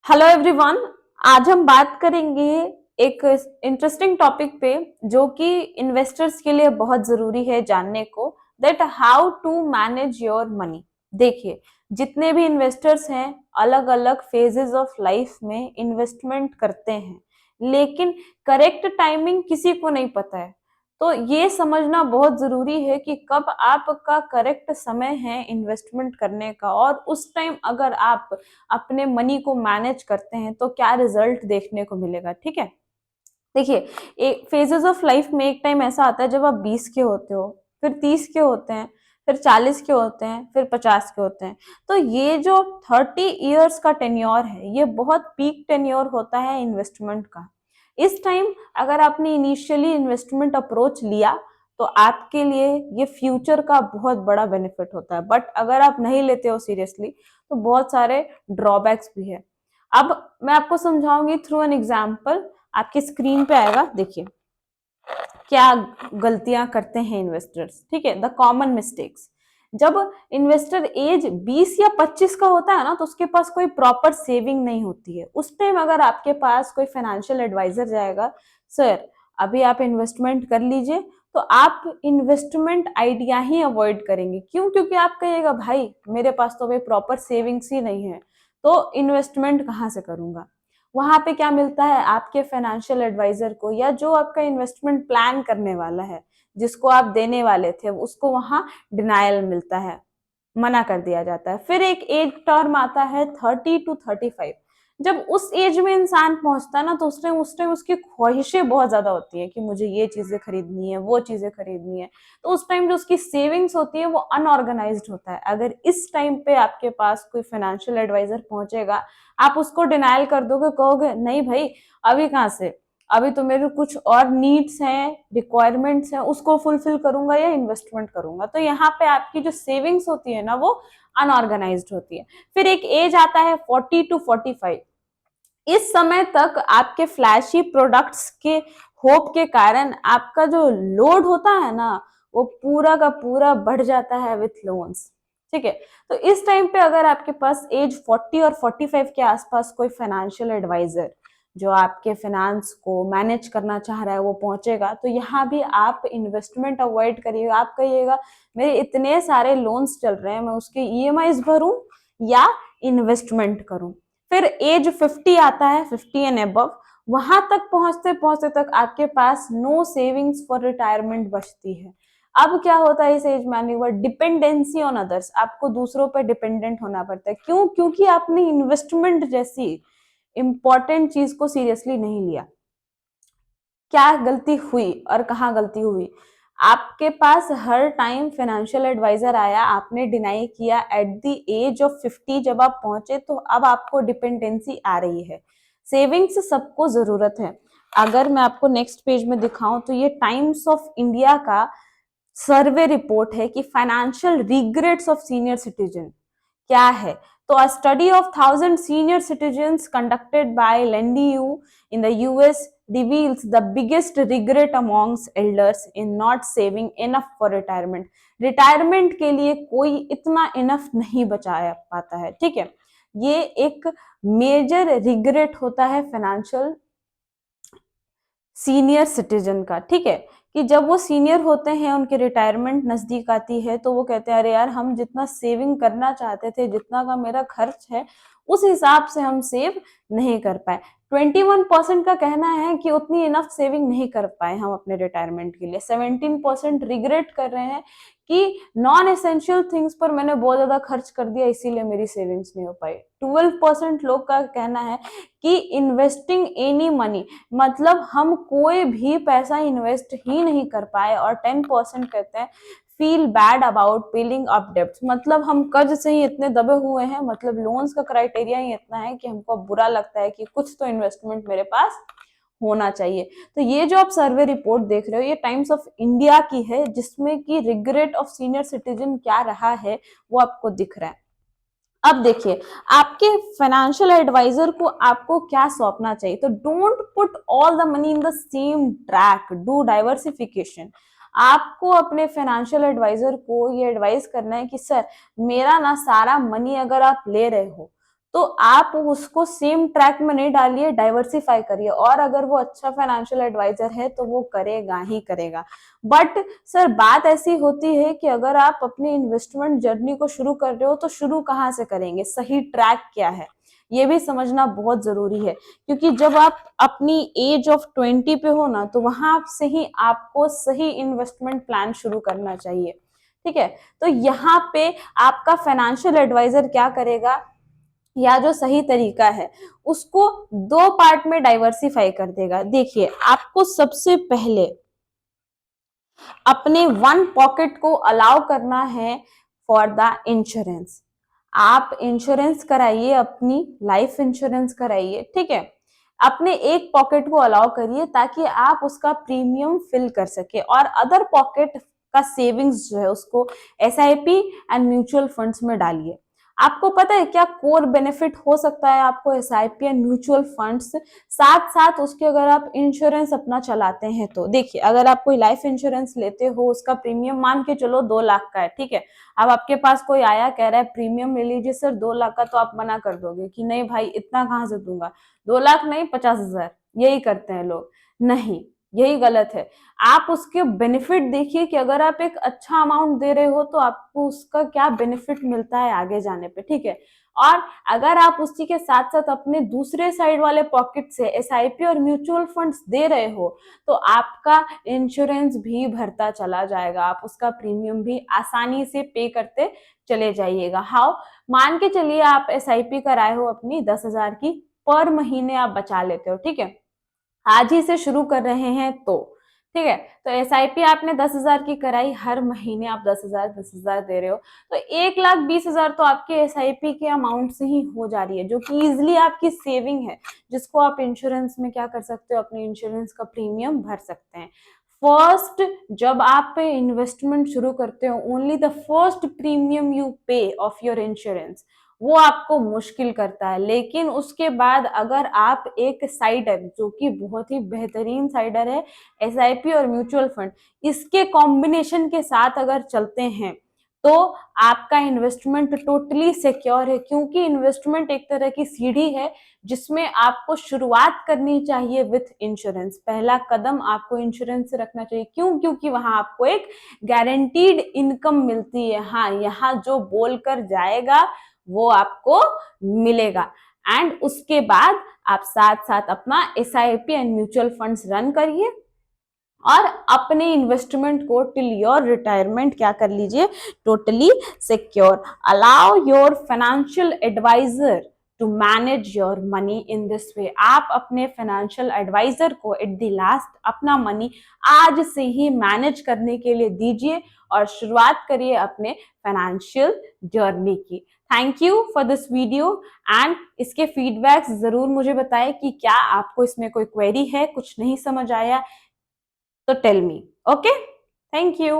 Hello everyone. आज हम बात करेंगे एक इंटरेस्टिंग टॉपिक पे जो कि इन्वेस्टर्स के लिए बहुत जरूरी है जानने को, that how to manage your money. देखिए, जितने भी इन्वेस्टर्स हैं अलग अलग फेजेस ऑफ लाइफ में इन्वेस्टमेंट करते हैं, लेकिन करेक्ट टाइमिंग किसी को नहीं पता है। तो ये समझना बहुत जरूरी है कि कब आपका करेक्ट समय है इन्वेस्टमेंट करने का, और उस टाइम अगर आप अपने मनी को मैनेज करते हैं तो क्या रिजल्ट देखने को मिलेगा। ठीक है, देखिए, एक फेजेस ऑफ लाइफ में एक टाइम ऐसा आता है जब आप 20 के होते हो, फिर 30 के होते हैं, फिर 40 के होते हैं, फिर 50 के होते हैं। तो ये जो 30 इयर्स का टेन्योर है, ये बहुत पीक टेन्योर होता है इन्वेस्टमेंट का। इस टाइम अगर आपने इनिशियली इन्वेस्टमेंट अप्रोच लिया तो आपके लिए ये फ्यूचर का बहुत बड़ा बेनिफिट होता है, बट अगर आप नहीं लेते हो सीरियसली तो बहुत सारे ड्रॉबैक्स भी है। अब मैं आपको समझाऊंगी थ्रू एन एग्जाम्पल। आपकी स्क्रीन पे आएगा, देखिए क्या गलतियां करते हैं इन्वेस्टर्स। ठीक है, द कॉमन मिस्टेक्स। जब इन्वेस्टर एज 20 या 25 का होता है ना, तो उसके पास कोई प्रॉपर सेविंग नहीं होती है। उस टाइम अगर आपके पास कोई फाइनेंशियल एडवाइजर जाएगा, सर अभी आप इन्वेस्टमेंट कर लीजिए, तो आप इन्वेस्टमेंट आइडिया ही अवॉइड करेंगे। क्यों? क्योंकि आप कहिएगा भाई मेरे पास तो अभी प्रॉपर सेविंग्स ही नहीं है, तो इन्वेस्टमेंट कहाँ से करूंगा। वहां पे क्या मिलता है आपके फाइनेंशियल एडवाइजर को, या जो आपका इन्वेस्टमेंट प्लान करने वाला है, जिसको आप देने वाले थे, उसको वहां डिनायल मिलता है, मना कर दिया जाता है। फिर एक एज टर्म आता है 30 to 35। जब उस एज में इंसान पहुंचता है ना, तो उस टाइम उसकी ख्वाहिशें बहुत ज्यादा होती है कि मुझे ये चीजें खरीदनी है, वो चीजें खरीदनी है। तो उस टाइम जो उसकी सेविंग्स होती है वो अनऑर्गेनाइज्ड होता है। अगर इस टाइम पे आपके पास कोई फाइनेंशियल एडवाइजर पहुंचेगा, आप उसको डिनायल कर दोगे, कहोगे नहीं भाई अभी कहाँ से, अभी तो मेरे कुछ और नीड्स हैं, रिक्वायरमेंट्स हैं, उसको फुलफिल करूंगा या इन्वेस्टमेंट करूंगा। तो यहाँ पे आपकी जो सेविंग्स होती है ना, वो अनऑर्गेनाइज्ड होती है। फिर एक एज आता है 40 to 45। इस समय तक आपके फ्लैशी प्रोडक्ट्स के होप के कारण आपका जो लोड होता है ना, वो पूरा का पूरा बढ़ जाता है विथ लोन्स। ठीक है, तो इस टाइम पे अगर आपके पास एज 40 और 45 के आसपास कोई फाइनेंशियल एडवाइजर जो आपके फाइनेंस को मैनेज करना चाह रहा है वो पहुंचेगा, तो यहाँ भी आप इन्वेस्टमेंट अवॉइड करिएगा। आप कहिएगा मेरे इतने सारे लोन्स चल रहे हैं, मैं उसके ईएमआईज भरूं या इन्वेस्टमेंट करूं। फिर एज 50 आता है, 50 एंड अबव। वहां तक पहुंचते पहुंचते तक आपके पास नो सेविंग्स फॉर रिटायरमेंट बचती है। अब क्या होता है इस एज में आने के बाद, डिपेंडेंसी ऑन अदर्स, आपको दूसरों पर डिपेंडेंट होना पड़ता है। क्यों? क्योंकि आपने इन्वेस्टमेंट जैसी इंपॉर्टेंट चीज को सीरियसली नहीं लिया। क्या गलती हुई और कहाँ गलती हुई? आपके पास हर टाइम फाइनेंशियल एडवाइजर आया, आपने डिनाई किया, एट द एज ऑफ 50 जब आप पहुंचे तो अब आपको डिपेंडेंसी आ रही है। सेविंग्स सबको जरूरत है। अगर मैं आपको नेक्स्ट पेज में दिखाऊं तो ये टाइम्स ऑफ इंडिया का सर्वे रिपोर्ट है कि financial regrets of senior citizen क्या है। तो a study of 1,000 senior citizens conducted by Lendu in the US reveals the biggest regret amongst elders in not saving enough for retirement। Retirement के लिए कोई इतना enough नहीं बचाया पाता है। ठीक है, ये एक मेजर रिग्रेट होता है फाइनेंशियल सीनियर सिटीजन का। ठीक है, कि जब वो सीनियर होते हैं, उनके रिटायरमेंट नजदीक आती है, तो वो कहते हैं अरे यार हम जितना सेविंग करना चाहते थे, जितना का मेरा खर्च है उस हिसाब से हम सेव नहीं कर पाए। 21% का कहना है कि उतनी इनफ सेविंग नहीं कर पाए हम अपने रिटायरमेंट के लिए। 17% रिग्रेट कर रहे हैं कि नॉन एसेंशियल थिंग्स पर मैंने बहुत ज्यादा खर्च कर दिया, इसीलिए मेरी सेविंग्स नहीं हो पाई। 12% लोग का कहना है कि इन्वेस्टिंग एनी मनी, मतलब हम कोई भी पैसा इन्वेस्ट ही नहीं कर पाए। और 10% कहते हैं feel bad about piling up debts, मतलब हम कर्ज से ही इतने दबे हुए हैं, मतलब लोन्स का क्राइटेरिया ही इतना है कि हमको बुरा लगता है कि कुछ तो इन्वेस्टमेंट मेरे पास होना चाहिए। तो ये जो आप सर्वे रिपोर्ट देख रहे हो, ये टाइम्स ऑफ इंडिया की है, जिसमें कि रिग्रेट ऑफ सीनियर सिटीजन क्या रहा है वो आपको दिख रहा है। अब देखिए, आपके फाइनेंशियल एडवाइजर को आपको क्या सौंपना चाहिए। तो don't put all the money in the same track, do diversification. आपको अपने फाइनेंशियल एडवाइजर को ये एडवाइस करना है कि सर मेरा ना सारा मनी अगर आप ले रहे हो तो आप उसको सेम ट्रैक में नहीं डालिए, डाइवर्सिफाई करिए। और अगर वो अच्छा फाइनेंशियल एडवाइजर है तो वो करेगा ही करेगा। बट सर बात ऐसी होती है कि अगर आप अपनी इन्वेस्टमेंट जर्नी को शुरू कर रहे हो तो शुरू कहाँ से करेंगे, सही ट्रैक क्या है, ये भी समझना बहुत जरूरी है। क्योंकि जब आप अपनी एज ऑफ 20 पे हो ना, तो वहां से ही आपको सही इन्वेस्टमेंट प्लान शुरू करना चाहिए। ठीक है, तो यहाँ पे आपका फाइनेंशियल एडवाइजर क्या करेगा, या जो सही तरीका है उसको दो पार्ट में डाइवर्सिफाई कर देगा। देखिए, आपको सबसे पहले अपने वन पॉकेट को अलाउ करना है फॉर द इंश्योरेंस। आप इंश्योरेंस कराइए, अपनी लाइफ इंश्योरेंस कराइए, ठीक है। अपने एक पॉकेट को अलाउ करिए ताकि आप उसका प्रीमियम फिल कर सके, और अदर पॉकेट का सेविंग्स जो है उसको एसआईपी एंड म्यूचुअल फंड्स में डालिए। आपको पता है क्या कोर बेनिफिट हो सकता है आपको एसआईपी एंड म्यूचुअल फंड्स, साथ साथ उसके अगर आप इंश्योरेंस अपना चलाते हैं तो। देखिए, अगर आप कोई लाइफ इंश्योरेंस लेते हो, उसका प्रीमियम मान के चलो 2 लाख का है, ठीक है। अब आपके पास कोई आया कह रहा है प्रीमियम ले लीजिए सर 2 लाख का, तो आप मना कर दोगे कि नहीं भाई इतना कहाँ से दूंगा, 2 लाख नहीं 50,000, यही करते हैं लोग। नहीं, यही गलत है। आप उसके बेनिफिट देखिए कि अगर आप एक अच्छा अमाउंट दे रहे हो तो आपको उसका क्या बेनिफिट मिलता है आगे जाने पे, ठीक है। और अगर आप उसी के साथ साथ अपने दूसरे साइड वाले पॉकेट से एसआईपी और म्यूचुअल फंड्स दे रहे हो तो आपका इंश्योरेंस भी भरता चला जाएगा, आप उसका प्रीमियम भी आसानी से पे करते चले जाइएगा। हाउ, मान के चलिए आप एसआईपी कराए हो अपनी 10,000 की, पर महीने आप बचा लेते हो, ठीक है। आज ही से शुरू कर रहे हैं तो, ठीक है। तो एसआईपी आपने 10,000 की कराई, हर महीने आप 10,000 दे रहे हो, तो 1,20,000 तो आपके एसआईपी के अमाउंट से ही हो जा रही है, जो कि इजिली आपकी सेविंग है, जिसको आप इंश्योरेंस में क्या कर सकते हो, अपने इंश्योरेंस का प्रीमियम भर सकते हैं। फर्स्ट, जब आप इन्वेस्टमेंट शुरू करते हो, only the first premium you पे ऑफ योर इंश्योरेंस, वो आपको मुश्किल करता है। लेकिन उसके बाद अगर आप एक साइडर, जो कि बहुत ही बेहतरीन साइडर है, एसआईपी और म्यूचुअल फंड, इसके कॉम्बिनेशन के साथ अगर चलते हैं तो आपका इन्वेस्टमेंट टोटली सिक्योर है। क्योंकि इन्वेस्टमेंट एक तरह की सीढ़ी है जिसमें आपको शुरुआत करनी चाहिए विथ इंश्योरेंस। पहला कदम आपको इंश्योरेंस से रखना चाहिए। क्यों? क्योंकि वहां आपको एक गारंटीड इनकम मिलती है। हाँ, यहाँ जो बोलकर जाएगा वो आपको मिलेगा। एंड उसके बाद आप साथ साथ अपना SIP and mutual funds run करिए और अपने इन्वेस्टमेंट को टिल योर रिटायरमेंट क्या कर लीजिए, totally secure. Allow your financial advisor to manage your money in this way. आप अपने फाइनेंशियल एडवाइजर को एट द लास्ट अपना मनी आज से ही मैनेज करने के लिए दीजिए और शुरुआत करिए अपने फाइनेंशियल जर्नी की। Thank you for this video and इसके फीडबैक्स जरूर मुझे बताएं कि क्या आपको इसमें कोई क्वेरी है, कुछ नहीं समझ आया तो tell me. Okay, thank you.